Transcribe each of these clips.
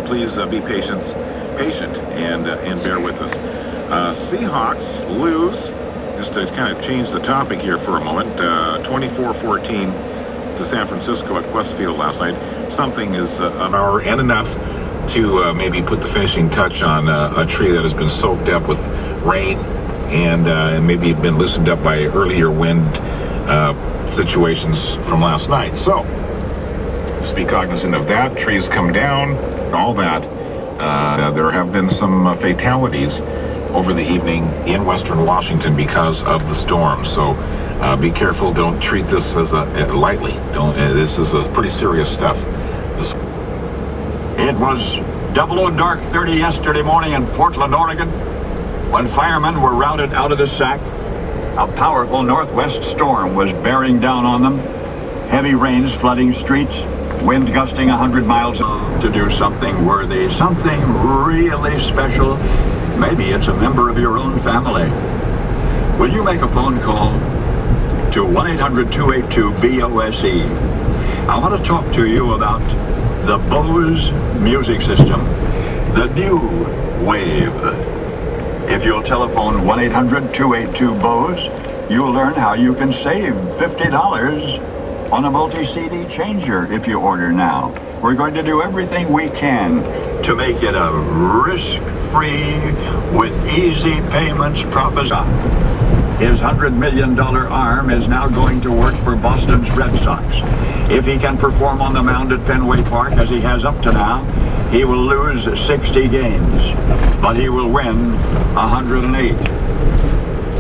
please be patient and bear with us. Seahawks lose, just to kind of change the topic here for a moment, 24-14 to San Francisco at Westfield last night. Something is an hour and enough to maybe put the finishing touch on a tree that has been soaked up with rain and maybe been loosened up by earlier wind situations from last night. So, just be cognizant of that. Trees come down, all that. There have been some fatalities over the evening in Western Washington because of the storm. So, be careful. Don't treat this as lightly. This is pretty serious stuff. It was 00 dark 30 yesterday morning in Portland, Oregon, when firemen were routed out of the sack. A powerful northwest storm was bearing down on them. Heavy rains flooding streets, wind gusting 100 miles to do something worthy, something really special. Maybe it's a member of your own family. Will you make a phone call to 1-800-282-BOSE? I want to talk to you about the Bose music system, the new wave. If you'll telephone 1-800-282-BOSE, you'll learn how you can save $50 on a multi-CD changer if you order now. We're going to do everything we can to make it a risk-free, with easy payments proposition. His $100 million arm is now going to work for Boston's Red Sox. If he can perform on the mound at Fenway Park as he has up to now, he will lose 60 games, but he will win 108.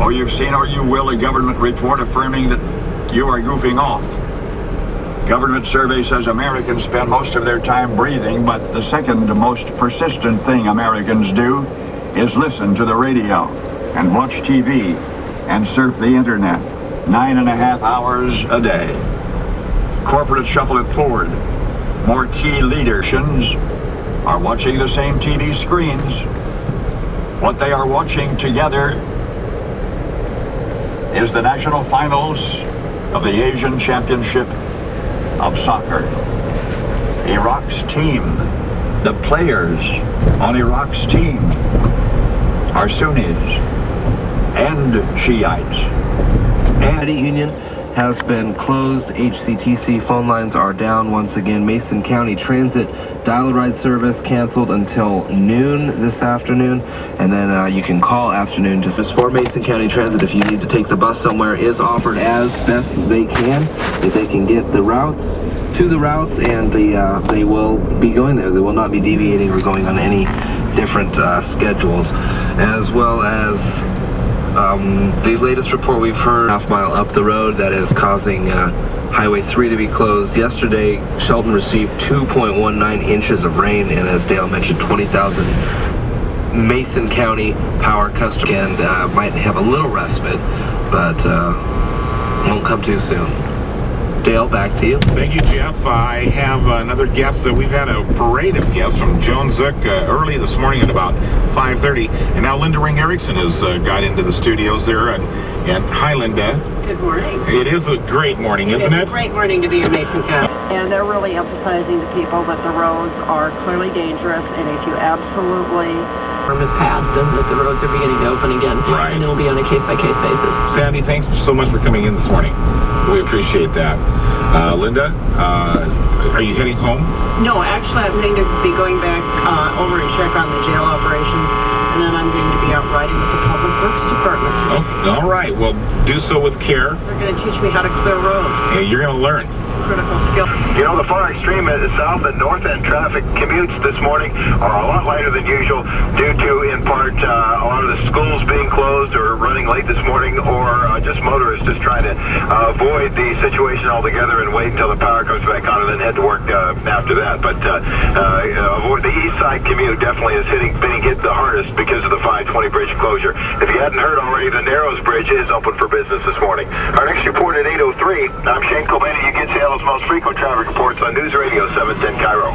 Or you've seen, or you will, a government report affirming that you are goofing off. Government survey says Americans spend most of their time breathing, but the second most persistent thing Americans do is listen to the radio and watch TV and surf the internet 9.5 hours a day. Corporate shuffle it forward. More key leaderships are watching the same TV screens. What they are watching together is the national finals of the Asian Championship of Soccer. Iraq's team, the players on Iraq's team are Sunnis and Shiites. Credit union has been closed. HCTC phone lines are down once again. Mason County Transit dial-a-ride service canceled until noon this afternoon, and then you can call afternoon just for Mason County Transit if you need to take the bus somewhere. Is offered as best as they can. If they can get the routes to the routes, and they will be going there. They will not be deviating or going on any different schedules, as well as the latest report we've heard, half-mile up the road, that is causing Highway 3 to be closed. Yesterday, Shelton received 2.19 inches of rain, and as Dale mentioned, 20,000 Mason County power customers, and might have a little respite, but won't come too soon. Dale, back to you. Thank you, Jeff. I have another guest. We've had a parade of guests from Joan Zook early this morning at about 5:30, and now Linda Ring Erickson has got into the studios there. And hi, Linda. Good morning. It is a great morning, isn't it? It's a great morning to be in Mason County. And they're really emphasizing to people that the roads are clearly dangerous, and if you absolutely is passed and that the roads are beginning to open again. Right. And it'll be on a case-by-case basis. Sandy, thanks so much for coming in this morning. We appreciate that. Linda, are you heading home? No, actually, I'm going to be going back over and check on the jail operations, and then I'm going to be out riding with the Public Works Department. Oh, all right. Well, do so with care. They're going to teach me how to clear roads. Hey, you're going to learn. Critical skill. You know, the far extreme south and north end traffic commutes this morning are a lot lighter than usual due to, in part, a lot of the schools being closed or running late this morning, or just motorists just trying to avoid the situation altogether and wait until the power comes back on and then head to work after that. But the east side commute definitely is being hit the hardest because of the 520 bridge closure. If you hadn't heard already, the Narrows Bridge is open for business this morning. Our next report at 8:03. I'm Shane Colbani. You get to world's most frequent traffic reports on News Radio 710 Cairo.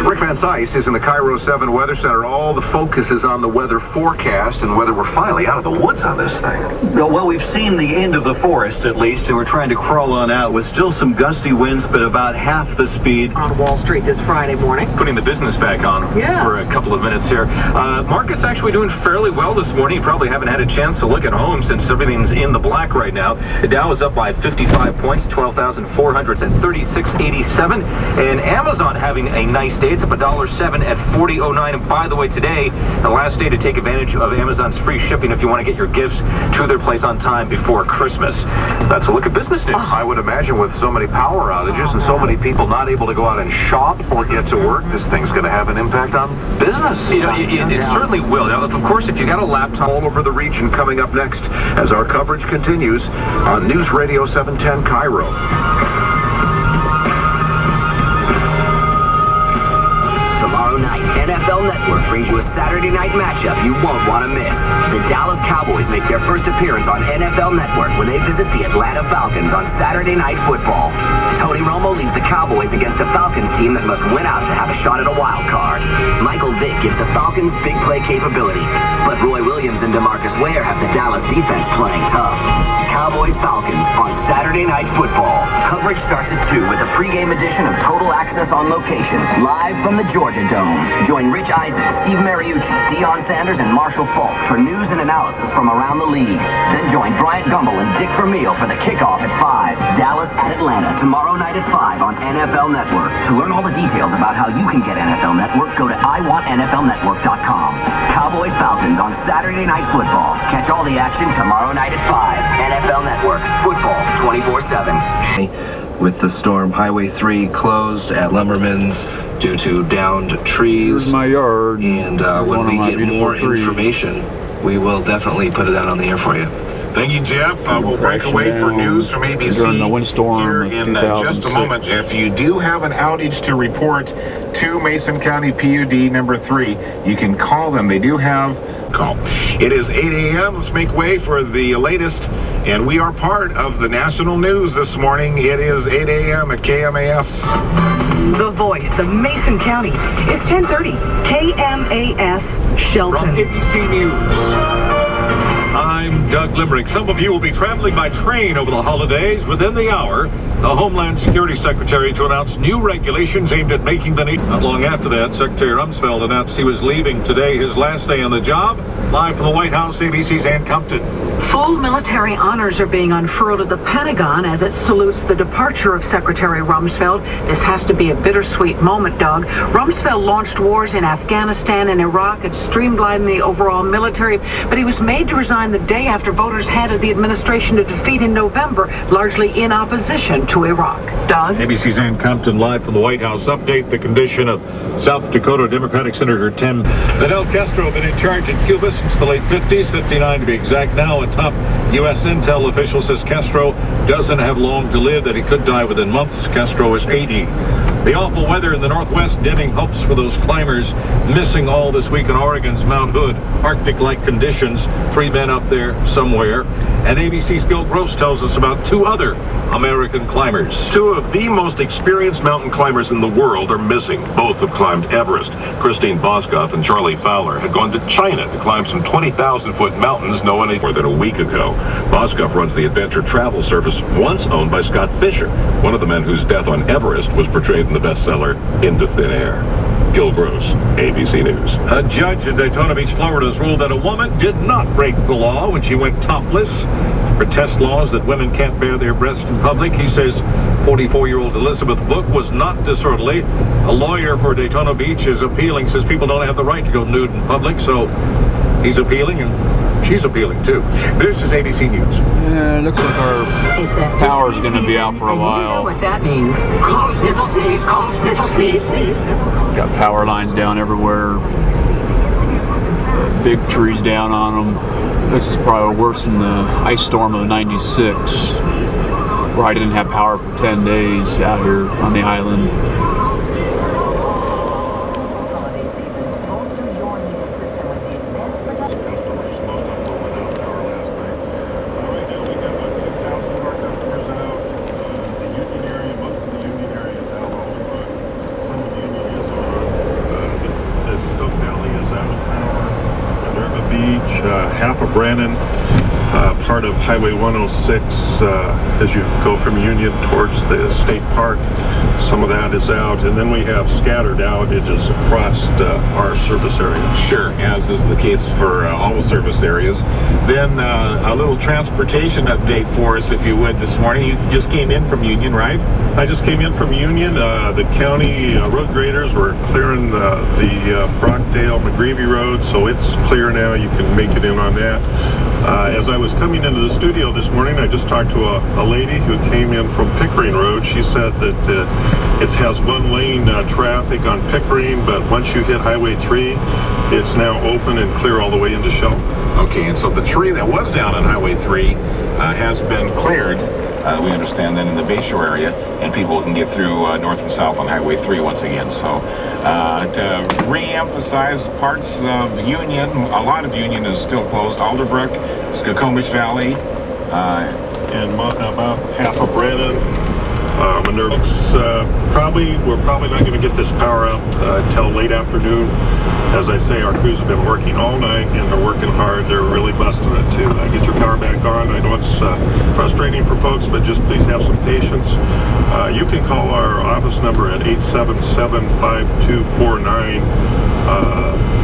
Rick Van Sice is in the Cairo 7 Weather Center. All the focus is on the weather forecast and whether we're finally out of the woods on this thing. Well, we've seen the end of the forest, at least, and we're trying to crawl on out with still some gusty winds, but about half the speed. On Wall Street this Friday morning. Putting the business back on for a couple of minutes here. Market's actually doing fairly well this morning. You probably haven't had a chance to look at home since everything's in the black right now. The Dow is up by 55 points, 12,436.87. And Amazon having a nice day. It's up $1.07 at 40.09. And by the way, today, the last day to take advantage of Amazon's free shipping if you want to get your gifts to their place on time before Christmas. That's a look at business news. I would imagine with so many power outages and so many people not able to go out and shop or get to work, this thing's going to have an impact on business. You know, it certainly will. Now, of course, if you got a laptop All over the region coming up next as our coverage continues on News Radio 710 Cairo. Tomorrow night, NFL Network brings you a Saturday night matchup you won't want to miss. The Dallas Cowboys make their first appearance on NFL Network when they visit the Atlanta Falcons on Saturday Night Football. Tony Romo leads the Cowboys against a Falcons team that must win out to have a shot at a wild card. Michael Vick gives the Falcons big play capability, but Roy Williams and DeMarcus Ware have the Dallas defense playing tough. Cowboys-Falcons on Saturday Night Football. Coverage starts at 2 with a pregame edition of Total Access on Location, live from the Georgia Dome. Join Rich Eisen, Steve Mariucci, Deion Sanders, and Marshall Falk for news and analysis from around the league. Then join Bryant Gumbel and Dick Vermeil for the kickoff at 5. Dallas at Atlanta, tomorrow night at 5 on NFL Network. To learn all the details about how you can get NFL Network, go to iwantnflnetwork.com. Cowboys-Falcons on Saturday Night Football. Catch all the action tomorrow night at 5. NFL Network, football 24/7. With the storm, Highway 3 closed at Lumberman's due to downed trees. Here's my yard. And when we get more information, we will definitely put it out on the air for you. Thank you, Jeff. We'll break away for news from ABC during the windstorm here of in just a moment. If you do have an outage to report to Mason County PUD number 3, you can call them. They do have call. It is 8 a.m. Let's make way for the latest, and we are part of the national news this morning. It is 8 a.m. at KMAS. The voice of Mason County. It's 10:30. KMAS Shelton. from ABC News. I'm Doug Limerick. Some of you will be traveling by train over the holidays. Within the hour, the Homeland Security Secretary to announce new regulations aimed at making the nation. Not long after that, Secretary Rumsfeld announced he was leaving today, his last day on the job. Live from the White House, ABC's Ann Compton. Full military honors are being unfurled at the Pentagon as it salutes the departure of Secretary Rumsfeld. This has to be a bittersweet moment, Doug. Rumsfeld launched wars in Afghanistan and Iraq and streamlined the overall military, but he was made to resign the day after voters handed the administration a defeat in November, largely in opposition to Iraq. Doug? ABC's Ann Compton live from the White House. Update the condition of South Dakota Democratic Senator Tim Fidel Castro, been in charge in Cuba since the late 50s, 59 to be exact now. A top U.S. intel official says Castro doesn't have long to live, that he could die within months. Castro is 80. The awful weather in the Northwest dimming hopes for those climbers missing all this week in Oregon's Mount Hood. Arctic-like conditions, 3 men up there somewhere. And ABC's Bill Gross tells us about 2 other American climbers. 2 of the most experienced mountain climbers in the world are missing. Both have climbed Everest. Christine Boskoff and Charlie Fowler had gone to China to climb some 20,000-foot mountains no one more than a week ago. Boskoff runs the adventure travel service once owned by Scott Fisher, one of the men whose death on Everest was portrayed in the bestseller Into Thin Air. Gil Gross, ABC News. A judge in Daytona Beach, Florida, has ruled that a woman did not break the law when she went topless. Protest laws that women can't bare their breasts in public. He says 44-year-old Elizabeth Book was not disorderly. A lawyer for Daytona Beach is appealing, says people don't have the right to go nude in public, so he's appealing and she's appealing too. This is ABC News. Yeah, it looks like our power's going to be out for a You know while. what that means. Got power lines down everywhere. Big trees down on them. This is probably worse than the ice storm of '96, where I didn't have power for 10 days out here on the island. half of Brannan, part of Highway 106 as you go from Union towards the state park. Some of that is out, and then we have scattered outages across our service area. Sure, as is the case for all the service areas. Then a little transportation update for us, if you would, this morning. You just came in from Union, right? I just came in from Union. The county road graders were clearing the Brockdale-McGreevy Road, so it's clear now. You can make it in on that. As I was coming into the studio this morning, I just talked to a lady who came in from Pickering Road. She said that it has one lane traffic on Pickering, but once you hit Highway 3, it's now open and clear all the way into Shell. Okay, and so the tree that was down on Highway 3 has been cleared, we understand, then in the Bayshore area, and people can get through north and south on Highway 3 once again. So to re-emphasize, parts of Union, a lot of Union is still closed. Alderbrook, Skokomish Valley, and about half of Brannan. We're probably not going to get this power out until late afternoon. As I say, our crews have been working all night, and they're working hard. They're really busting it to get your power back on. I know it's frustrating for folks, but just please have some patience. You can call our office number at 877-5249.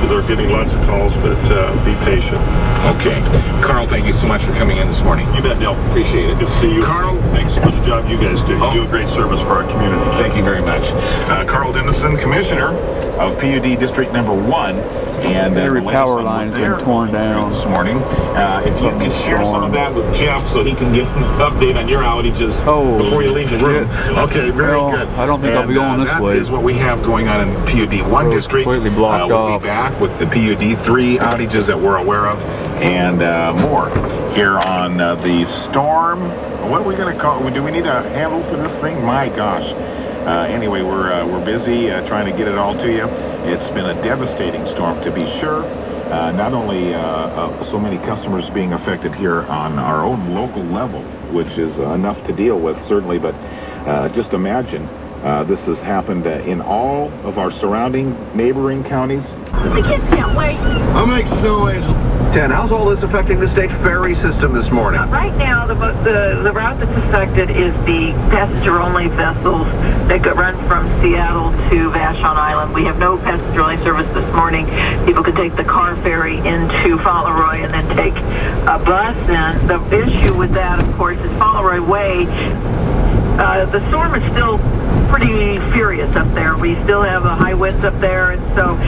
They're getting lots of calls, but be patient. Okay. Carl, thank you so much for coming in this morning. You bet, Dale. Appreciate it. Good to see you. Carl, thanks for the job you guys do. You do a great service for our community. Thank you very much. Carl Dennison, Commissioner of PUD District Number 1. And every power line has been torn down this morning. If you can share some of that with Jeff so he can get an update on your outages before you leave the room. Okay, very good. I don't think I'll be going this way. That is what we have going on in PUD 1 District. Completely blocked we'll off. Be back with the PUD 3 outages that we're aware of and more here on the storm. What are we going to call? Do we need a handle for this thing? My gosh. Anyway, we're busy trying to get it all to you. It's been a devastating storm, to be sure. Not only so many customers being affected here on our own local level, which is enough to deal with, certainly, but just imagine this has happened in all of our surrounding neighboring counties. The kids can't wait. I'll make snow angel. 10. How's all this affecting the state ferry system this morning? Right now, the route that's affected is the passenger-only vessels that run from Seattle to Vashon Island. We have no passenger-only service this morning. People could take the car ferry into Fauntleroy and then take a bus. And the issue with that, of course, is Fauntleroy Way. The storm is still pretty furious up there. We still have high winds up there, and so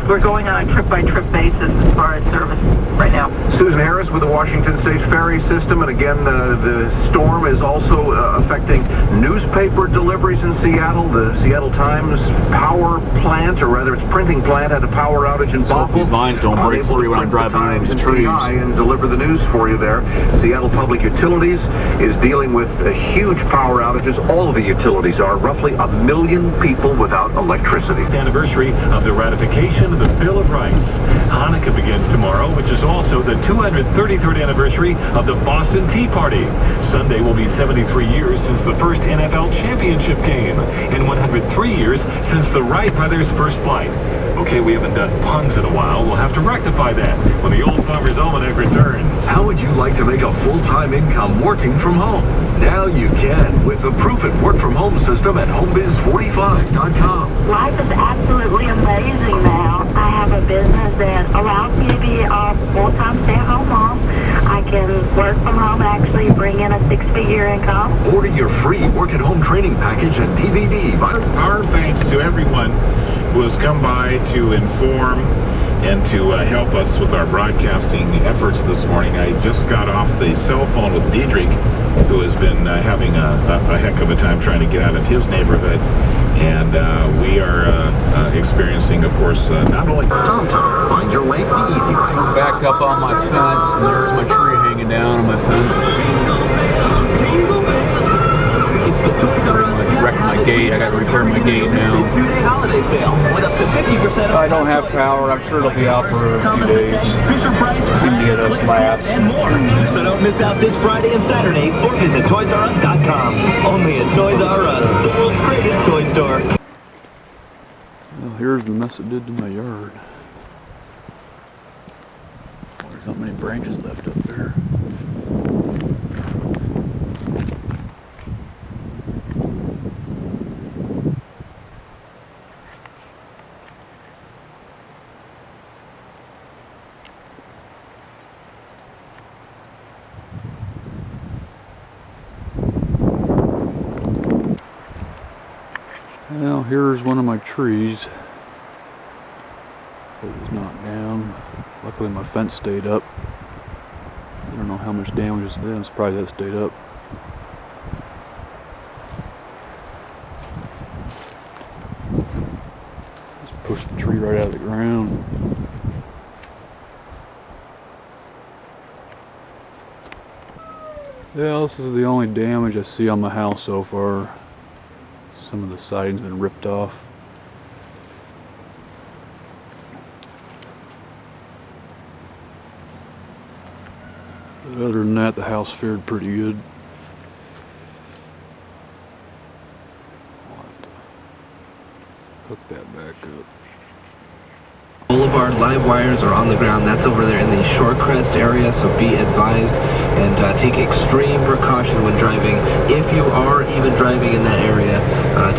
we're going on a trip-by-trip basis as far as service right now. Susan Harris with the Washington State Ferry System, and again, the storm is also affecting newspaper deliveries in Seattle. The Seattle Times power plant, or rather its printing plant, had a power outage in Bothell. These lines don't break free when I'm driving over these trees. And deliver the news for you there. Seattle Public Utilities is dealing with huge power outages. All of the utilities are. Roughly 1 million people without electricity. Anniversary of the ratification of the Bill of Rights. Hanukkah begins tomorrow, which is also the 233rd anniversary of the Boston Tea Party. Sunday will be 73 years since the first NFL championship game, and 103 years since the Wright brothers' first flight. Okay, we haven't done puns in a while. We'll have to rectify that when the Old Farmer's Almanac returns. How would you like to make a full-time income working from home? Now you can with the Proof It Work From Home system at HomeBiz45.com. Life is absolutely amazing now. I have a business that allows me to be a full-time stay-at-home mom. I can work from home and actually bring in a 6-figure income. Order your free work-at-home training package and DVD. Our thanks to everyone who has come by to inform and to help us with our broadcasting efforts this morning. I just got off the cell phone with Diedrich, who has been having a heck of a time trying to get out of his neighborhood. And we are experiencing, of course, not only... TomTom, find your way the easy way. Back up on my fence, and there's my tree hanging down on my fence. Wrecked my gate. I got to repair my gate now. Holiday sale with up to 50% I don't have power. I'm sure it'll be out for a few days. Seem to get us last. and more. So don't miss out this Friday and Saturday or visit ToysRUs.com. Only at Toys R Us, the world's greatest toy store. Well, here's the mess it did to my yard. Where's So many branches left up there. Well, here's one of my trees. It was knocked down. Luckily my fence stayed up. I don't know how much damage it's been. I'm surprised that stayed up. Just pushed the tree right out of the ground. Yeah, this is the only damage I see on my house so far. Some of the siding's been ripped off. But other than that, the house fared pretty good. I'll have to hook that back up. Boulevard live wires are on the ground. That's over there in the Shorecrest area, so be advised and take extreme precaution when driving. If you are even driving in that area,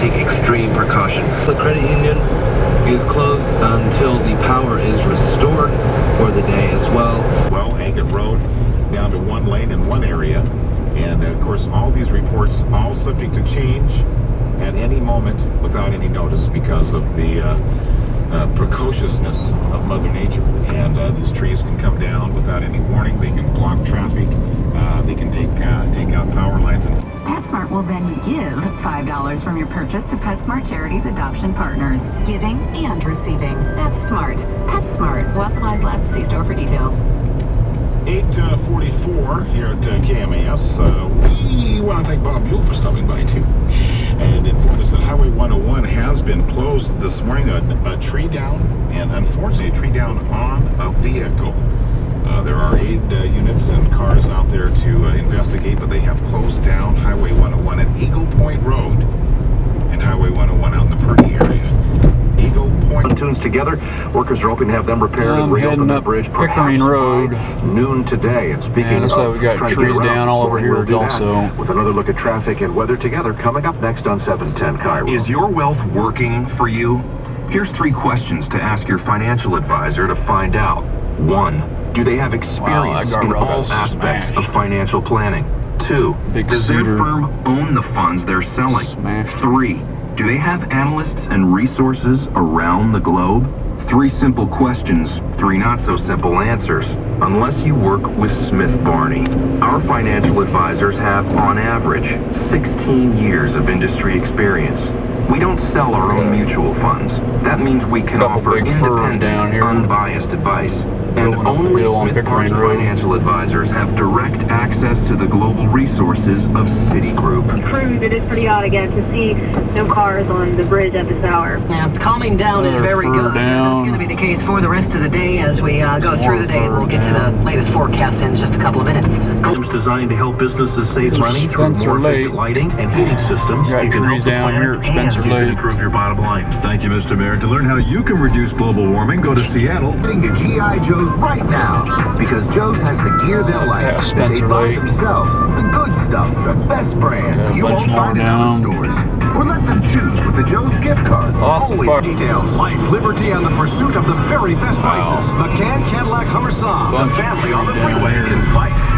take extreme precaution. The credit union is closed until the power is restored for the day as well. Well, Haggett Road down to one lane in one area, and of course all these reports all subject to change at any moment without any notice because of the precociousness of Mother Nature. And these trees can come down without any warning. They can block traffic. They can take out power lines. PetSmart will then give $5 from your purchase to PetSmart Charities Adoption Partners. Giving and receiving. That's smart. PetSmart. Authorized lab to see store for details. 8:44 here at KMAS. We want to thank Bob Buell for stopping by too, and inform us that Highway 101 has been closed this morning. A tree down, and unfortunately a tree down on a vehicle. There are aid units and cars out there to investigate, but they have closed down Highway 101 at Eagle Point Road and Highway 101 out in the Purdy area. Eagle Point. Pontoons together, workers are hoping to have them repaired and reopen the bridge Pickering Road. Noon today. And speaking looks of, like we got trying to trees get around, down all over we'll here do that also. with another look at traffic and weather together coming up next on 710 Cairo. Is your wealth working for you? Here's 3 questions to ask your financial advisor to find out. 1. Do they have experience in all aspects of financial planning? 2. Does their firm own the funds they're selling? 3. Do they have analysts and resources around the globe? 3 simple questions, 3 not so simple answers. Unless you work with Smith Barney. Our financial advisors have, on average, 16 years of industry experience. We don't sell our own mutual funds. That means we can offer independent, unbiased advice. And only Smith Barney financial advisors have direct access to the global resources of Citigroup. Cruise, it is pretty odd again to see no cars on the bridge at this hour. Yeah, calming down is very good. That's going to be the case for the rest of the day as we go through the day. We'll get to the latest forecast in just a couple of minutes. Systems designed to help businesses save money through more efficient lighting and heating systems. Got trees down here at Spencer Lake. Improve your bottom line. Thank you, Mr. Mayor. To learn how you can reduce global warming, go to Seattle. Getting to G.I. Joe's right now because Joe's has the gear they'll like. That they buy themselves. The good stuff, the best brand. You won't find it in other stores. Or let them choose with the Joe's gift card. Lots of fun. Details, life, liberty, and the pursuit of the very best prices. McCann Cadillac Hummer Saab. The family on the freeway in sight.